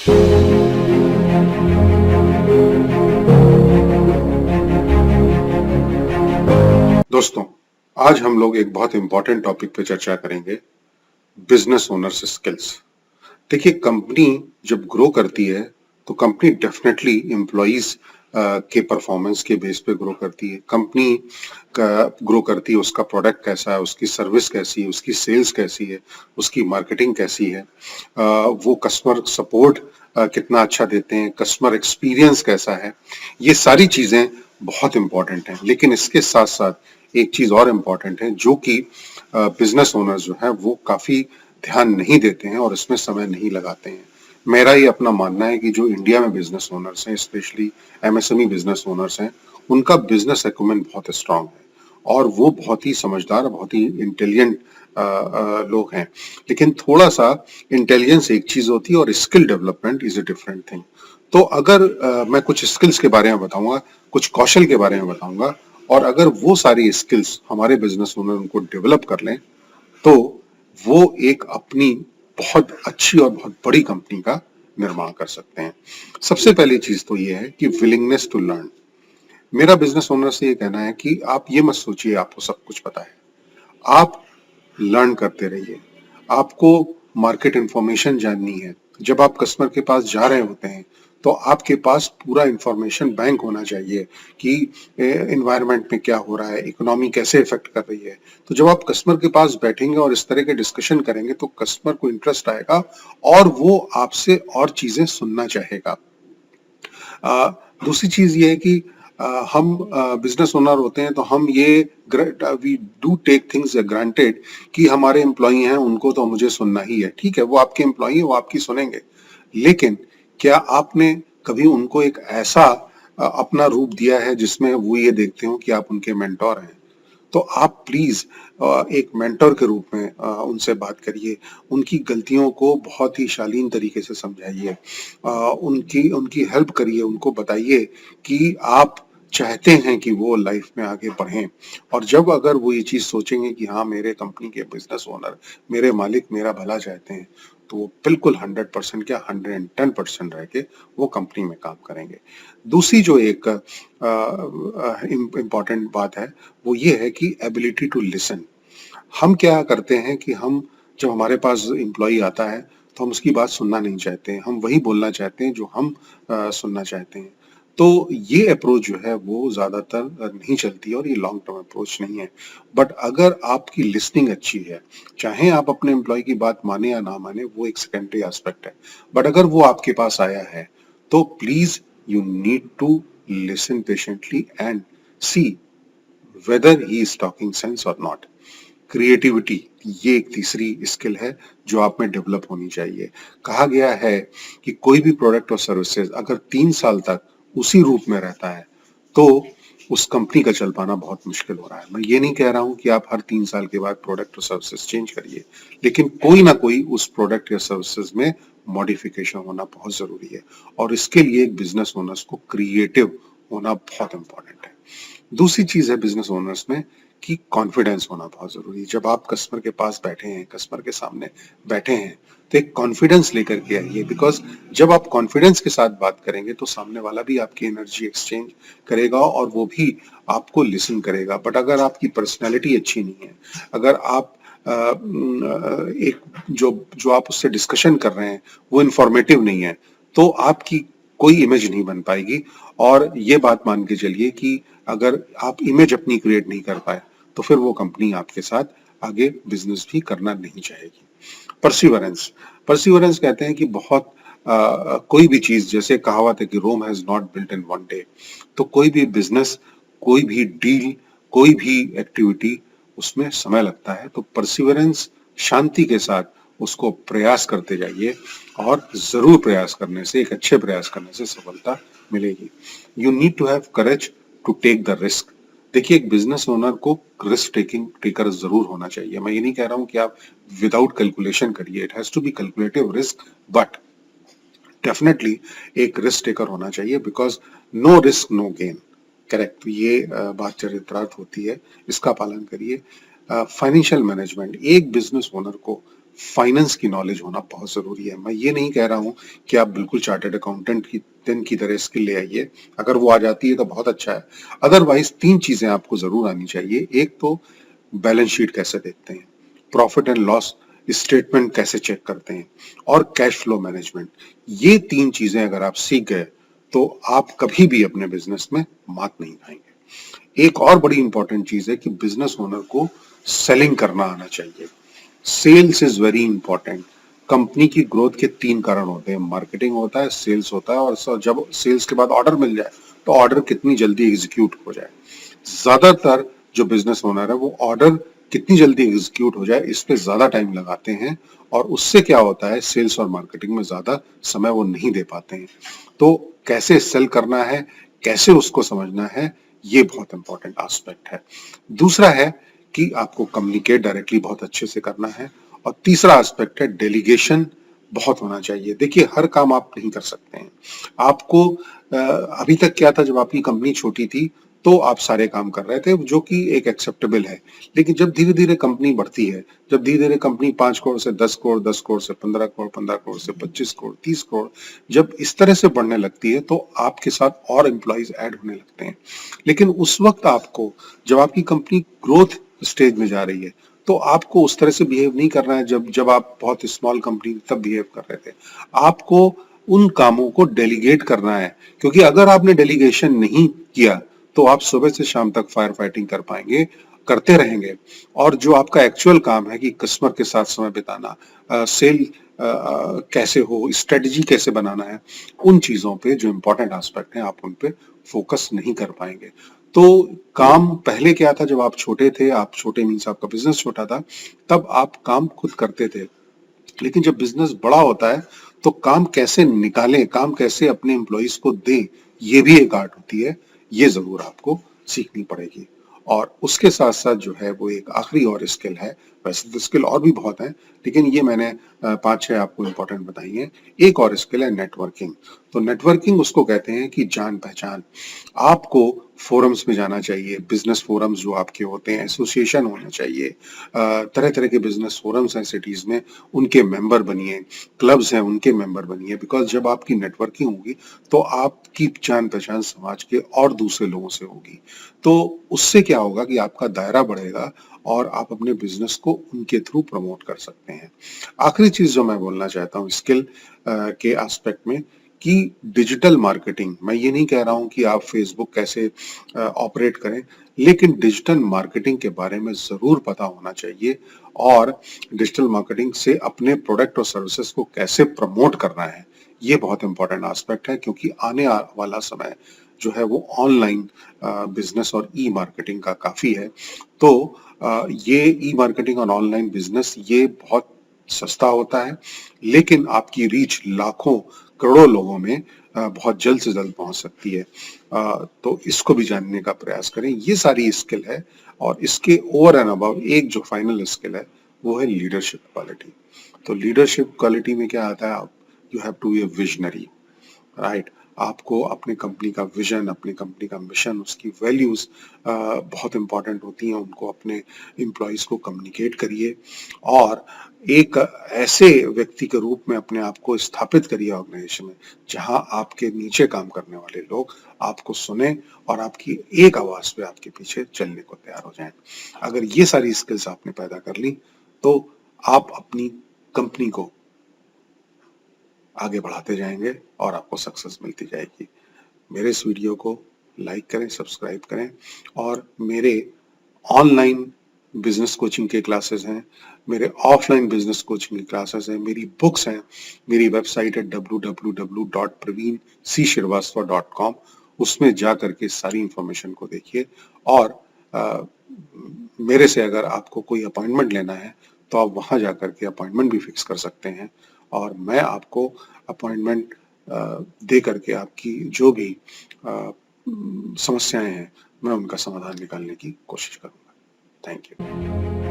दोस्तों, आज हम लोग एक बहुत इंपॉर्टेंट टॉपिक पे चर्चा करेंगे, बिजनेस ओनर्स स्किल्स। देखिए, कंपनी जब ग्रो करती है तो कंपनी डेफिनेटली एम्प्लॉइज के परफॉर्मेंस के बेस पे ग्रो करती है। कंपनी का ग्रो करती है, उसका प्रोडक्ट कैसा है, उसकी सर्विस कैसी है, उसकी सेल्स कैसी है, उसकी मार्केटिंग कैसी है, वो कस्टमर सपोर्ट कितना अच्छा देते हैं, कस्टमर एक्सपीरियंस कैसा है। ये सारी चीजें बहुत इंपॉर्टेंट हैं, लेकिन इसके साथ साथ एक चीज और इम्पॉर्टेंट है जो कि बिजनेस ओनर जो है वो काफी ध्यान नहीं देते हैं और इसमें समय नहीं लगाते हैं। मेरा ये अपना मानना है कि जो इंडिया में बिजनेस ओनर्स हैं, स्पेशली एमएसएमई बिजनेस ओनर्स हैं, उनका बिजनेस एक्यूमेंट बहुत स्ट्रांग है और वो बहुत ही समझदार, बहुत ही इंटेलिजेंट लोग हैं। लेकिन थोड़ा सा इंटेलिजेंस एक चीज होती है और skill development is a different thing. तो अगर मैं कुछ स्किल्स के बारे में बताऊंगा, कुछ कौशल के बारे में बताऊंगा, और अगर वो सारी स्किल्स हमारे बिजनेस ओनर उनको डेवलप कर लें तो वो एक अपनी बहुत अच्छी और बहुत बड़ी कंपनी का निर्माण कर सकते हैं। सबसे पहली चीज तो ये है कि विलिंगनेस टू लर्न। मेरा बिजनेस ओनर से ये कहना है कि आप ये मत सोचिए आपको सब कुछ पता है, आप लर्न करते रहिए। आपको मार्केट इंफॉर्मेशन जाननी है। जब आप कस्टमर के पास जा रहे होते हैं तो आपके पास पूरा इंफॉर्मेशन बैंक होना चाहिए कि एनवायरनमेंट में क्या हो रहा है, इकोनॉमी कैसे इफेक्ट कर रही है। तो जब आप कस्टमर के पास बैठेंगे और इस तरह के डिस्कशन करेंगे तो कस्टमर को इंटरेस्ट आएगा और वो आपसे और चीजें सुनना चाहेगा। अ, दूसरी चीज ये है कि हम बिजनेस ओनर होते हैं तो हम ये we do take things granted कि हमारे एम्प्लॉई हैं, उनको तो मुझे सुनना ही है। ठीक है, वो आपके एम्प्लॉई है, वो आपकी सुनेंगे। लेकिन क्या आपने कभी उनको एक ऐसा अपना रूप दिया है जिसमें वो ये देखते हो कि आप उनके मेंटोर हैं? तो आप प्लीज एक मेंटर के रूप में उनसे बात करिए, उनकी गलतियों को बहुत ही शालीन तरीके से समझाइए, उनकी उनकी हेल्प करिए, उनको बताइए कि आप चाहते हैं कि वो लाइफ में आगे बढ़ें। और जब अगर वो ये चीज सोचेंगे कि हाँ, मेरे कंपनी के बिजनेस ओनर, मेरे मालिक मेरा भला चाहते हैं, तो वो बिल्कुल 100% क्या 110% रह के वो कंपनी में काम करेंगे। दूसरी जो एक इम्पॉर्टेंट बात है वो ये है कि एबिलिटी टू लिसन। हम क्या करते हैं कि हम जब हमारे पास एम्प्लॉई आता है तो हम उसकी बात सुनना नहीं चाहते हैं, हम वही बोलना चाहते हैं जो हम सुनना चाहते हैं। तो ये अप्रोच जो है वो ज्यादातर नहीं चलती है और ये लॉन्ग टर्म अप्रोच नहीं है। बट अगर आपकी लिसनिंग अच्छी है, चाहे आप अपने एम्प्लॉय की बात माने या ना माने, वो एक सेकेंडरी एस्पेक्ट है, बट अगर वो आपके पास आया है तो please you need to listen patiently and see whether he is talking sense or not। Creativity, ये एक तीसरी स्किल है जो आप में डेवलप होनी चाहिए। कहा गया है कि कोई भी प्रोडक्ट और सर्विसेज अगर 3 साल तक उसी रूप में रहता है तो उस कंपनी का चल पाना बहुत मुश्किल हो रहा है। मैं ये नहीं कह रहा हूं कि आप हर 3 साल के बाद प्रोडक्ट और सर्विसेज चेंज करिए, लेकिन कोई ना कोई उस प्रोडक्ट या सर्विसेज में मॉडिफिकेशन होना बहुत जरूरी है और इसके लिए एक बिजनेस ओनर्स को क्रिएटिव होना बहुत इंपॉर्टेंट है। दूसरी चीज है बिजनेस ओनर्स में कि कॉन्फिडेंस होना बहुत जरूरी है। जब आप कस्टमर के पास बैठे हैं, कस्टमर के सामने बैठे हैं, तो एक कॉन्फिडेंस लेकर के आइए। बिकॉज जब आप कॉन्फिडेंस के साथ बात करेंगे तो सामने वाला भी आपकी एनर्जी एक्सचेंज करेगा और वो भी आपको लिसन करेगा। बट अगर आपकी पर्सनैलिटी अच्छी नहीं है, अगर आप एक जो जो आप उससे डिस्कशन कर रहे हैं वो इंफॉर्मेटिव नहीं है, तो आपकी कोई इमेज नहीं बन पाएगी। और ये बात मान के चलिए कि अगर आप इमेज अपनी क्रिएट नहीं कर पाए तो फिर वो कंपनी आपके साथ आगे बिजनेस भी करना नहीं चाहेगी। परसिवरेंस, परसिवरेंस कहते हैं कि बहुत कोई भी चीज, जैसे कहावत है कि Rome has not built in one day. तो कोई भी बिजनेस, कोई भी डील, कोई भी एक्टिविटी, उसमें समय लगता है। तो परसिवरेंस, शांति के साथ उसको प्रयास करते जाइए और जरूर प्रयास करने से, एक अच्छे प्रयास करने से सफलता मिलेगी। You need to have courage to take the risk. देखिए, एक बिजनेस ओनर को रिस्क टेकिंग टेकर जरूर होना चाहिए। मैं ये नहीं कह रहा हूं कि आप विदाउट कैलकुलेशन करिए, it has to be calculative risk, but definitely एक रिस्क टेकर होना चाहिए। Because no risk no gain. Correct, तो ये बात चरित्रार्थ होती है, इसका पालन करिए। फाइनेंशियल मैनेजमेंट, एक बिजनेस ओनर को फाइनेंस की नॉलेज होना बहुत जरूरी है। मैं ये नहीं कह रहा हूँ कि आप बिल्कुल चार्टर्ड अकाउंटेंट की तरह स्किल ले आइए, अगर वो आ जाती है तो बहुत अच्छा है। अदरवाइज 3 चीजें आपको जरूर आनी चाहिए। एक तो बैलेंस शीट कैसे देखते हैं, प्रॉफिट एंड लॉस स्टेटमेंट कैसे चेक करते हैं, और कैश फ्लो मैनेजमेंट। ये 3 चीजें अगर आप सीख गए तो आप कभी भी अपने बिजनेस में मात नहीं खाएंगे। एक और बड़ी इंपॉर्टेंट चीज है कि बिजनेस ओनर को सेलिंग करना आना चाहिए। Sales is very important. Company की ग्रोथ के 3 कारण होते हैं, मार्केटिंग होता है, सेल्स होता है, और जब सेल्स के बाद ऑर्डर मिल जाए तो ऑर्डर कितनी जल्दी एग्जीक्यूट हो जाए। ज्यादातर जो बिजनेस ओनर है वो ऑर्डर कितनी जल्दी एग्जीक्यूट हो जाए इस पे ज्यादा टाइम लगाते हैं, और उससे क्या होता है, सेल्स और मार्केटिंग में ज्यादा समय वो नहीं दे पाते हैं। तो कैसे सेल करना है, कैसे उसको समझना है, ये बहुत इंपॉर्टेंट एस्पेक्ट है। दूसरा है कि आपको कम्युनिकेट डायरेक्टली बहुत अच्छे से करना है, और तीसरा एस्पेक्ट है डेलीगेशन बहुत होना चाहिए। देखिए, हर काम आप नहीं कर सकते हैं। आपको अभी तक क्या था, जब आपकी कंपनी छोटी थी तो आप सारे काम कर रहे थे, जो कि एक एक्सेप्टेबल है। लेकिन जब धीरे धीरे कंपनी बढ़ती है, जब धीरे धीरे कंपनी 5 करोड़ से 10 करोड़, 10 करोड़ से 15 करोड़, 15 करोड़ से 25 करोड़, 30 करोड़, जब इस तरह से बढ़ने लगती है तो आपके साथ और एम्प्लॉइज ऐड होने लगते हैं। लेकिन उस वक्त आपको, जब आपकी कंपनी ग्रोथ स्टेज में जा रही है, तो आपको उस तरह से बिहेव नहीं करना है जब जब आप बहुत स्मॉल कंपनी तब बिहेव कर रहे थे। आपको उन कामों को डेलीगेट करना है, क्योंकि अगर आपने डेलीगेशन नहीं किया तो आप सुबह से शाम तक फायर फाइटिंग कर पाएंगे, करते रहेंगे। और जो आपका एक्चुअल काम है कि कस्टमर के साथ समय बिताना, सेल कैसे हो, स्ट्रेटजी कैसे बनाना है, उन चीजों पे जो इंपॉर्टेंट एस्पेक्ट हैं आप उन पे फोकस नहीं कर पाएंगे। तो काम पहले क्या था, जब आप छोटे थे, आप छोटे मीन्स आपका बिजनेस छोटा था, तब आप काम खुद करते थे। लेकिन जब बिजनेस बड़ा होता है तो काम कैसे निकालें, काम कैसे अपने एम्प्लॉइज को दें, ये भी एक आर्ट होती है। ये जरूर आपको सीखनी पड़ेगी। और उसके साथ साथ जो है वो एक आखिरी और स्किल है। वैसे तो स्किल और भी बहुत हैं, लेकिन ये मैंने 5-6 आपको इम्पोर्टेंट बताई हैं। एक और स्किल है नेटवर्किंग। तो नेटवर्किंग उसको कहते हैं कि जान पहचान। आपको फोरम्स में जाना चाहिए, बिजनेस फोरम्स जो आपके होते हैं, एसोसिएशन होना चाहिए, तरह तरह के बिजनेस फोरम्स हैं सिटीज में, उनके मेंबर बनिए, क्लब्स हैं उनके मेंबर बनिए। बिकॉज जब आपकी नेटवर्किंग होगी तो आपकी जान पहचान समाज के और दूसरे लोगों से होगी, तो उससे क्या होगा कि आपका दायरा बढ़ेगा और आप अपने बिजनेस को उनके थ्रू प्रमोट कर सकते हैं। आखिरी चीज जो मैं बोलना चाहता हूँ स्किल के एस्पेक्ट में, कि डिजिटल मार्केटिंग, मैं ये नहीं कह रहा हूं कि आप फेसबुक कैसे ऑपरेट करें, लेकिन डिजिटल मार्केटिंग के बारे में जरूर पता होना चाहिए। और डिजिटल मार्केटिंग से अपने प्रोडक्ट और सर्विसेज को कैसे प्रमोट करना है, ये बहुत इंपॉर्टेंट एस्पेक्ट है। क्योंकि आने वाला समय जो है वो ऑनलाइन बिजनेस और ई मार्केटिंग का काफी है। तो ये ई मार्केटिंग और ऑनलाइन बिजनेस ये बहुत सस्ता होता है, लेकिन आपकी रीच लाखों करोड़ों लोगों में बहुत जल्द से जल्द पहुंच सकती है। तो इसको भी जानने का प्रयास करें। ये सारी स्किल है। और इसके ओवर एंड अबव एक जो फाइनल स्किल है वो है लीडरशिप क्वालिटी। तो लीडरशिप क्वालिटी में क्या आता है, आप you have to be a visionary, right. आपको अपने कंपनी का विजन, अपनी कंपनी का मिशन, उसकी वैल्यूज बहुत इंपॉर्टेंट होती हैं, उनको अपने एम्प्लॉयज को कम्युनिकेट करिए। और एक ऐसे व्यक्ति के रूप में अपने आप को स्थापित करिए ऑर्गेनाइजेशन में, जहां आपके नीचे काम करने वाले लोग आपको सुने और आपकी एक आवाज पे आपके पीछे चलने को तैयार हो जाएं। अगर ये सारी स्किल्स आपने पैदा कर ली तो आप अपनी कंपनी को आगे बढ़ाते जाएंगे और आपको सक्सेस मिलती जाएगी। मेरे इस वीडियो को लाइक करें, सब्सक्राइब करें, और मेरे ऑनलाइन बिजनेस कोचिंग के क्लासेस हैं, मेरे ऑफलाइन बिजनेस कोचिंग की क्लासेस हैं, मेरी बुक्स हैं, मेरी वेबसाइट है www.praveencshrivastava.com। उसमें जा करके सारी इंफॉर्मेशन को देखिए। और अ, मेरे से अगर आपको कोई अपॉइंटमेंट लेना है तो आप वहां जा करके अपॉइंटमेंट भी फिक्स कर सकते हैं, और मैं आपको अपॉइंटमेंट दे करके आपकी जो भी समस्याएं हैं मैं उनका समाधान निकालने की कोशिश करूंगा। Thank you.